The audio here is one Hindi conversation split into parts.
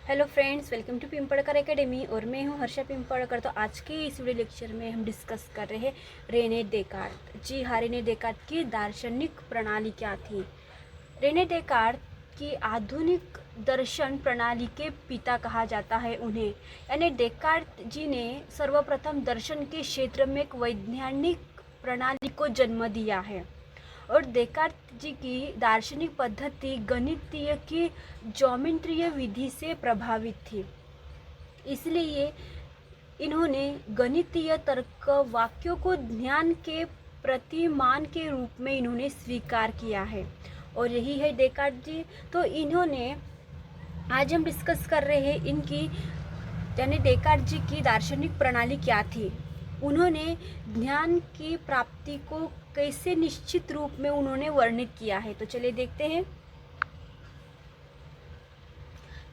Hello friends, welcome to Pimpadkar academy और मैं हूं हर्षा पिंपड़कर। तो आज के इस वीडियो लेक्चर में हम डिस्कस कर रहे हैं रेने डेकार्त। जी हाँ, रेने डेकार्त की दार्शनिक प्रणाली क्या थी। रेने डेकार्त की आधुनिक दर्शन प्रणाली के पिता कहा जाता है उन्हें। यानी डेकार्त जी ने सर्वप्रथम दर्शन के क्षेत्र में एक वैज्ञानिक प्रणाली को जन्म दिया है और डेकार्त जी की दार्शनिक पद्धति गणितीय की ज्योमेट्रीय विधि से प्रभावित थी। इसलिए इन्होंने गणितीय तर्क वाक्यों को ज्ञान के प्रतिमान के रूप में इन्होंने स्वीकार किया है और यही है डेकार्त जी। तो इन्होंने आज हम डिस्कस कर रहे हैं इनकी यानी डेकार्त जी की दार्शनिक प्रणाली क्या थी। उन्होंने ज्ञान की प्राप्ति को कैसे निश्चित रूप में उन्होंने वर्णित किया है। तो चलिए देखते हैं।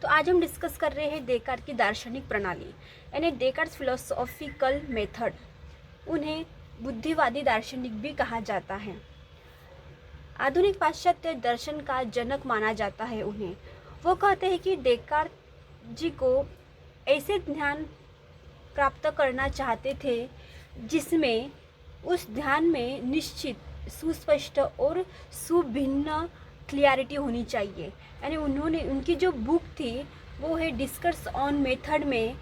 तो आज हम डिस्कस कर रहे हैं डेकार्त की दार्शनिक प्रणाली यानी डेकार्ट्स फिलोसॉफिकल मेथड। उन्हें बुद्धिवादी दार्शनिक भी कहा जाता है। आधुनिक पाश्चात्य दर्शन का जनक माना जाता है उन्हें। वो कहते हैं कि डेकार्त जी को ऐसे ध्यान प्राप्त करना चाहते थे जिसमें उस ध्यान में निश्चित, सुस्पष्ट और सुभिन्न क्लियरिटी होनी चाहिए। यानी उन्होंने उनकी जो बुक थी वो है डिस्कस ऑन मेथड में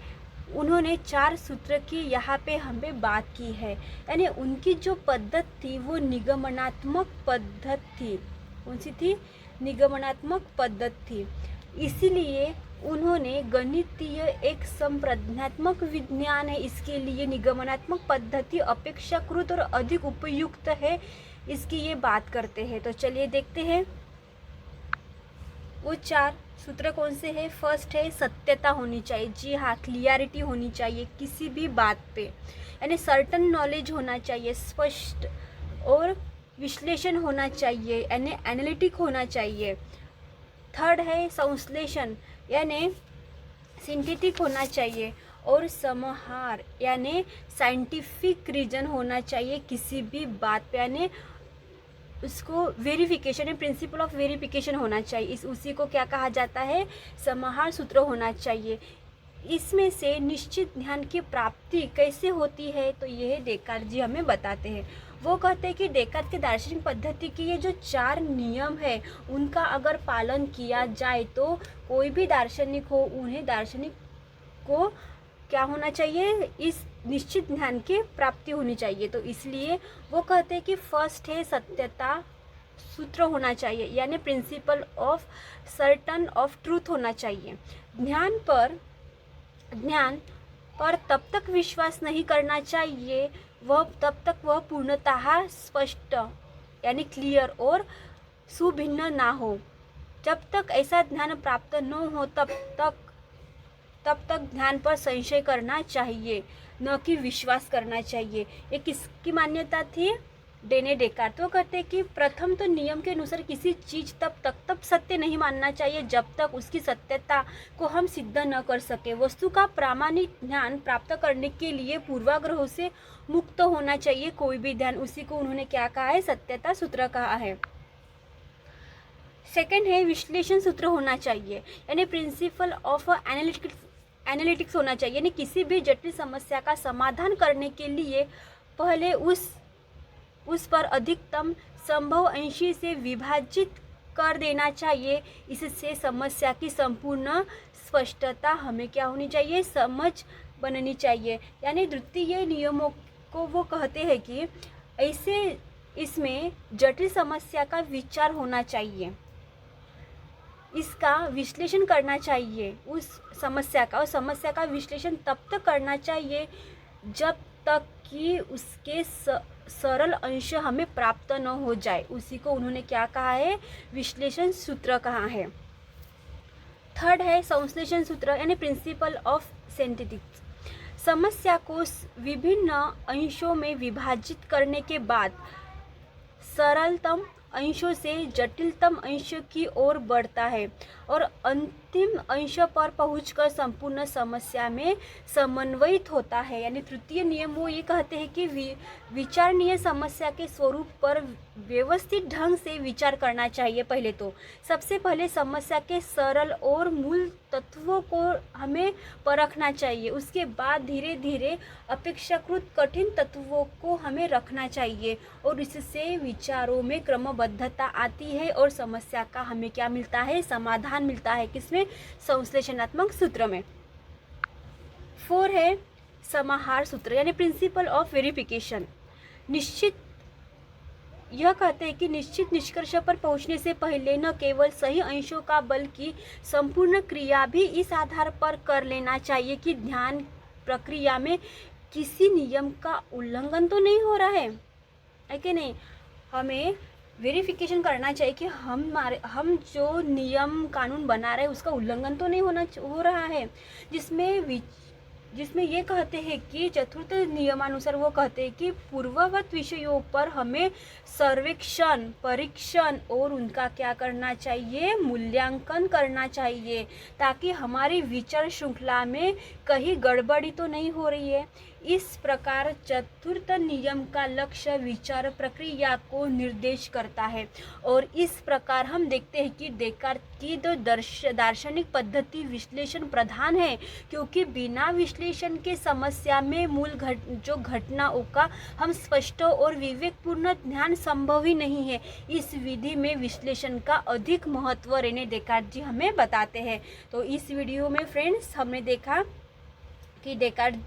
उन्होंने 4 सूत्र की यहाँ पे हमें बात की है। यानी उनकी जो पद्धत थी वो निगमनात्मक पद्धत थी। कौन सी थी? निगमनात्मक पद्धत थी। इसीलिए उन्होंने गणितीय एक संप्रज्ञात्मक विज्ञान है, इसके लिए निगमनात्मक पद्धति अपेक्षाकृत और अधिक उपयुक्त है, इसकी ये बात करते हैं। तो चलिए देखते हैं वो 4 सूत्र कौन से हैं। फर्स्ट है सत्यता होनी चाहिए। जी हाँ, क्लियरिटी होनी चाहिए किसी भी बात पे, यानी सर्टन नॉलेज होना चाहिए, स्पष्ट और विश्लेषण होना चाहिए, यानी एनालिटिक होना चाहिए। थर्ड है संश्लेषण यानी सिंथेटिक होना चाहिए और समाहार यानी साइंटिफिक रीजन होना चाहिए किसी भी बात पे, यानी उसको वेरिफिकेशन है, प्रिंसिपल ऑफ वेरिफिकेशन होना चाहिए। उसी को क्या कहा जाता है? समाहार सूत्र होना चाहिए। इसमें से निश्चित ध्यान की प्राप्ति कैसे होती है तो यह डेकार्त जी हमें बताते हैं। वो कहते हैं कि डेकार्त की दार्शनिक पद्धति के ये जो 4 नियम है उनका अगर पालन किया जाए तो कोई भी दार्शनिक हो, उन्हें दार्शनिक को क्या होना चाहिए? इस निश्चित ध्यान की प्राप्ति होनी चाहिए। तो इसलिए वो कहते हैं कि फर्स्ट है सत्यता सूत्र होना चाहिए, यानी principle of certain of truth होना चाहिए। ध्यान पर तब तक विश्वास नहीं करना चाहिए तब तक वह पूर्णतः स्पष्ट यानी क्लियर और सुभिन्न ना हो। जब तक ऐसा ध्यान प्राप्त न हो तब तक ध्यान पर संशय करना चाहिए, न कि विश्वास करना चाहिए। ये किसकी मान्यता थी? रेने डेकार्त। वो कहते हैं कि प्रथम तो नियम के अनुसार किसी चीज़ तब सत्य नहीं मानना चाहिए जब तक उसकी सत्यता को हम सिद्ध न कर सके। वस्तु का प्रामाणिक ज्ञान प्राप्त करने के लिए पूर्वाग्रहों से मुक्त होना चाहिए कोई भी ध्यान। उसी को उन्होंने क्या कहा है? सत्यता सूत्र कहा है। सेकंड है विश्लेषण सूत्र होना चाहिए, यानी प्रिंसिपल ऑफ एनालिटिक्स होना चाहिए। यानी किसी भी जटिल समस्या का समाधान करने के लिए पहले उस पर अधिकतम संभव अंश से विभाजित कर देना चाहिए। इससे समस्या की संपूर्ण स्पष्टता हमें क्या होनी चाहिए? समझ बननी चाहिए। यानी द्वितीय नियमों को वो कहते हैं कि ऐसे इसमें जटिल समस्या का विचार होना चाहिए, इसका विश्लेषण करना चाहिए उस समस्या का, और समस्या का विश्लेषण तब तक करना चाहिए जब तक कि उसके सरल अंश हमें प्राप्त न हो जाए। उसी को उन्होंने क्या कहा है? विश्लेषण सूत्र कहा है। थर्ड है संश्लेषण सूत्र यानी प्रिंसिपल ऑफ सिंथेटिक्स। समस्या को विभिन्न अंशों में विभाजित करने के बाद सरलतम अंशों से जटिलतम अंश की ओर बढ़ता है। और अंतिम अंश पर पहुंचकर संपूर्ण समस्या में समन्वयित होता है। यानी तृतीय नियम वो ये कहते हैं कि विचारणीय समस्या के स्वरूप पर व्यवस्थित ढंग से विचार करना चाहिए। पहले तो सबसे पहले समस्या के सरल और मूल तत्वों को हमें परखना चाहिए, उसके बाद धीरे धीरे अपेक्षाकृत कठिन तत्वों को हमें रखना चाहिए और इससे विचारों में क्रमबद्धता आती है और समस्या का हमें क्या मिलता है, समाधान मिलता है। किसमें? संश्लेषणात्मक सूत्र में। 4 है समाहार सूत्र यानी प्रिंसिपल ऑफ वेरिफिकेशन। यह कहते हैं कि निश्चित निष्कर्ष पर पहुंचने से पहले न केवल सही अंशों का बल्कि संपूर्ण क्रिया भी इस आधार पर कर लेना चाहिए कि ध्यान प्रक्रिया में किसी नियम का उल्लंघन तो नहीं हो रहा है कि नहीं। हमें वेरिफिकेशन करना चाहिए कि हम जो नियम कानून बना रहे हैं उसका उल्लंघन तो नहीं हो रहा है। जिसमें ये कहते हैं कि चतुर्थ नियमानुसार वो कहते हैं कि पूर्ववत विषयों पर हमें सर्वेक्षण, परीक्षण और उनका क्या करना चाहिए, मूल्यांकन करना चाहिए, ताकि हमारी विचार श्रृंखला में कहीं गड़बड़ी तो नहीं हो रही है। इस प्रकार चतुर्थ नियम का लक्ष्य विचार प्रक्रिया को निर्देश करता है और इस प्रकार हम देखते हैं कि डेकार्त की जो दार्शनिक पद्धति विश्लेषण प्रधान है, क्योंकि बिना विश्लेषण के समस्या में मूल जो घटनाओं का हम स्पष्ट और विवेकपूर्ण ध्यान संभव ही नहीं है। इस विधि में विश्लेषण का अधिक महत्व रेने डेकार्त जी हमें बताते हैं। तो इस वीडियो में फ्रेंड्स हमने देखा कि डेकार्त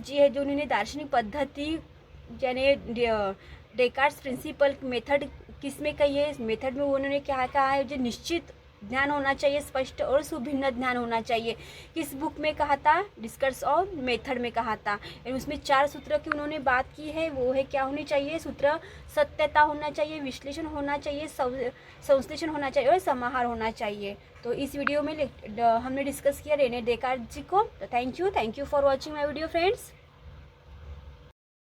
जी है जो उन्होंने दार्शनिक पद्धति यानी डेकार्ट्स प्रिंसिपल मेथड किसमें कही है, इस मेथड में उन्होंने क्या कहा है, जो निश्चित ध्यान होना चाहिए, स्पष्ट और सुभिन्न ध्यान होना चाहिए। किस बुक में कहा था? डिस्कस ऑन मेथड में कहा था। उसमें 4 सूत्र की उन्होंने बात की है, वो है क्या होनी चाहिए सूत्र? सत्यता होना चाहिए, विश्लेषण होना चाहिए, संश्लेषण होना चाहिए और समाहार होना चाहिए। तो इस वीडियो में हमने डिस्कस किया रेने डेकार्त जी को। Thank you for watching my video friends.